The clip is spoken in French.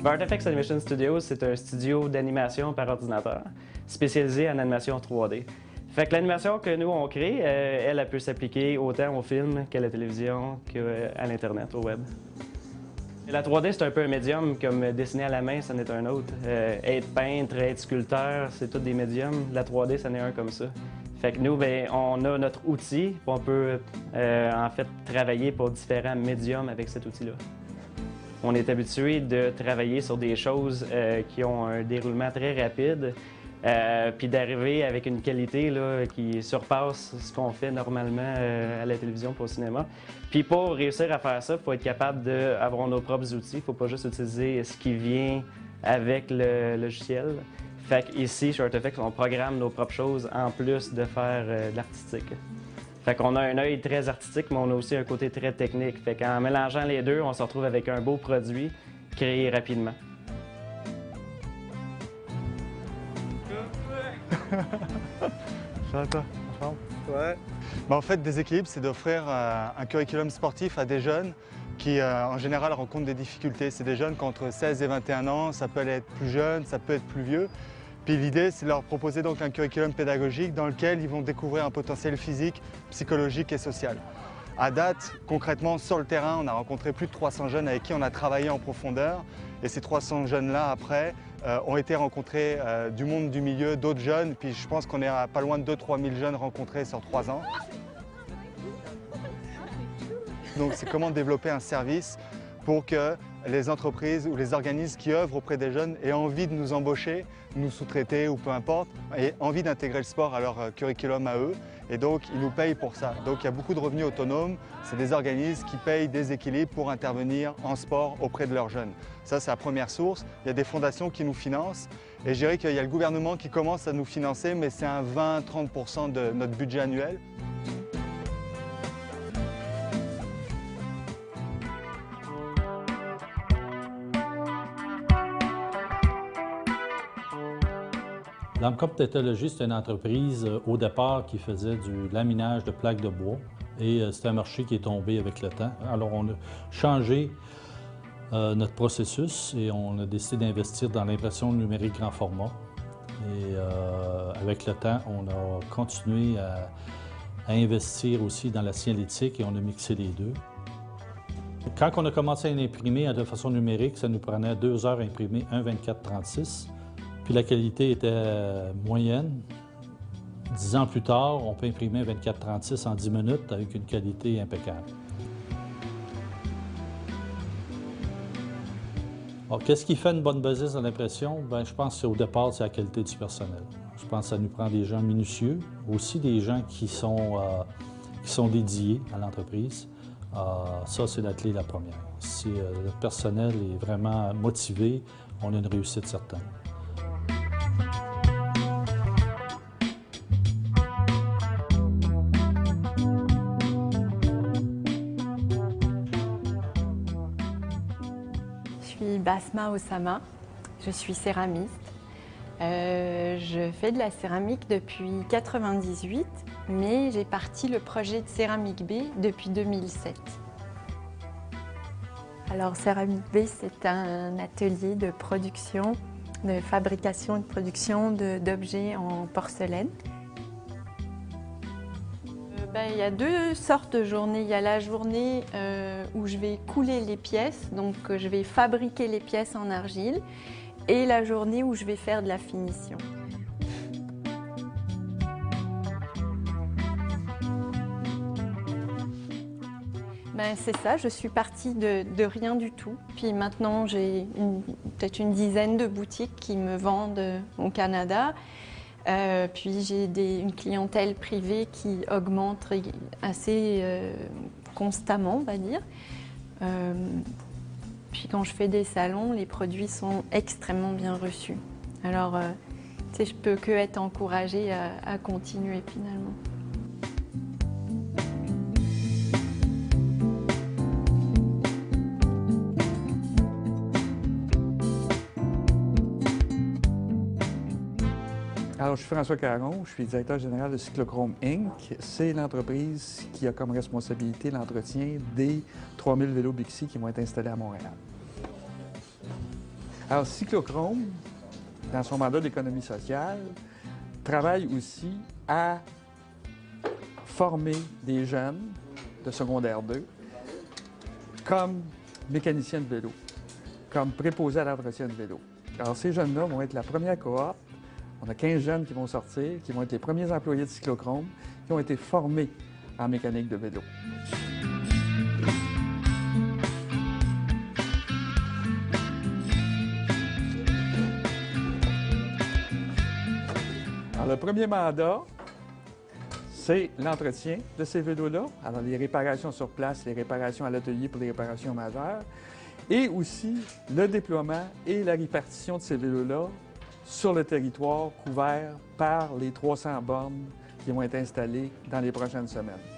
VartFX Animation Studios, c'est un studio d'animation par ordinateur spécialisé en animation 3D. Fait que l'animation que nous on crée, elle peut s'appliquer autant au film qu'à la télévision qu'à l'Internet, au web. La 3D, c'est un peu un médium, comme dessiner à la main, c'en est un autre. Être peintre, être sculpteur, c'est tous des médiums. La 3D, c'en est un comme ça. Fait que nous, bien, on a notre outil, puis on peut en fait travailler pour différents médiums avec cet outil-là. On est habitué de travailler sur des choses qui ont un déroulement très rapide, puis d'arriver avec une qualité là, qui surpasse ce qu'on fait normalement à la télévision pour le cinéma. Puis pour réussir à faire ça, il faut être capable d'avoir nos propres outils. Il ne faut pas juste utiliser ce qui vient avec le logiciel. Fait qu'ici, chez VartFX, on programme nos propres choses en plus de faire de l'artistique. Fait qu'on a un œil très artistique, mais on a aussi un côté très technique. Fait qu'en mélangeant les deux, on se retrouve avec un beau produit créé rapidement. Ça va toi? Ouais. En fait, Déséquilibre, c'est d'offrir un curriculum sportif à des jeunes qui, en général, rencontrent des difficultés. C'est des jeunes qui ont entre 16 et 21 ans, ça peut être plus jeune, ça peut être plus vieux. Puis l'idée, c'est de leur proposer donc un curriculum pédagogique dans lequel ils vont découvrir un potentiel physique, psychologique et social. À date, concrètement, sur le terrain, on a rencontré plus de 300 jeunes avec qui on a travaillé en profondeur. Et ces 300 jeunes-là, après, ont été rencontrés du monde du milieu, d'autres jeunes. Puis je pense qu'on est à pas loin de 2-3 000 jeunes rencontrés sur 3 ans. Donc c'est comment développer un service pour que les entreprises ou les organismes qui œuvrent auprès des jeunes aient envie de nous embaucher, nous sous-traiter ou peu importe, aient envie d'intégrer le sport à leur curriculum à eux. Et donc, ils nous payent pour ça. Donc, il y a beaucoup de revenus autonomes. C'est des organismes qui payent Déséquilibre pour intervenir en sport auprès de leurs jeunes. Ça, c'est la première source. Il y a des fondations qui nous financent. Et je dirais qu'il y a le gouvernement qui commence à nous financer, mais c'est un 20-30% de notre budget annuel. L'Amcop Technologies, c'est une entreprise au départ qui faisait du laminage de plaques de bois et c'est un marché qui est tombé avec le temps. Alors on a changé notre processus et on a décidé d'investir dans l'impression numérique grand format. Et avec le temps, on a continué à investir aussi dans la signalétique et on a mixé les deux. Quand on a commencé à imprimer de façon numérique, ça nous prenait 2 heures à imprimer un 24-36. Puis la qualité était moyenne. 10 ans plus tard, on peut imprimer 24-36 en 10 minutes avec une qualité impeccable. Alors, qu'est-ce qui fait une bonne business dans l'impression? Bien, je pense qu'au départ, c'est la qualité du personnel. Je pense que ça nous prend des gens minutieux, aussi des gens qui sont dédiés à l'entreprise. Ça, c'est la clé la première. Si le personnel est vraiment motivé, on a une réussite certaine. Je suis Basma Osama, je suis céramiste. Je fais de la céramique depuis 1998, mais j'ai parti le projet de Céramique B depuis 2007. Alors Céramique B, c'est un atelier de production, de fabrication et de production d'objets en porcelaine. Il y a 2 sortes de journées. Il y a la journée où je vais couler les pièces, donc je vais fabriquer les pièces en argile, et la journée où je vais faire de la finition. C'est ça, je suis partie de rien du tout. Puis maintenant, j'ai peut-être une dizaine de boutiques qui me vendent au Canada. Puis j'ai une clientèle privée qui augmente assez constamment, on va dire. Puis quand je fais des salons, les produits sont extrêmement bien reçus. Alors, je peux que être encouragée à continuer finalement. je suis François Caron, je suis directeur général de Cyclochrome Inc. C'est l'entreprise qui a comme responsabilité l'entretien des 3000 vélos Bixi qui vont être installés à Montréal. Alors, Cyclochrome, dans son mandat d'économie sociale, travaille aussi à former des jeunes de secondaire 2 comme mécaniciens de vélo, comme préposés à l'entretien de vélo. Alors, ces jeunes-là vont être la première cohorte. On a 15 jeunes qui vont sortir, qui vont être les premiers employés de Cyclochrome, qui ont été formés en mécanique de vélo. Alors, le premier mandat, c'est l'entretien de ces vélos-là. Alors, les réparations sur place, les réparations à l'atelier pour les réparations majeures, et aussi le déploiement et la répartition de ces vélos-là sur le territoire couvert par les 300 bornes qui vont être installées dans les prochaines semaines.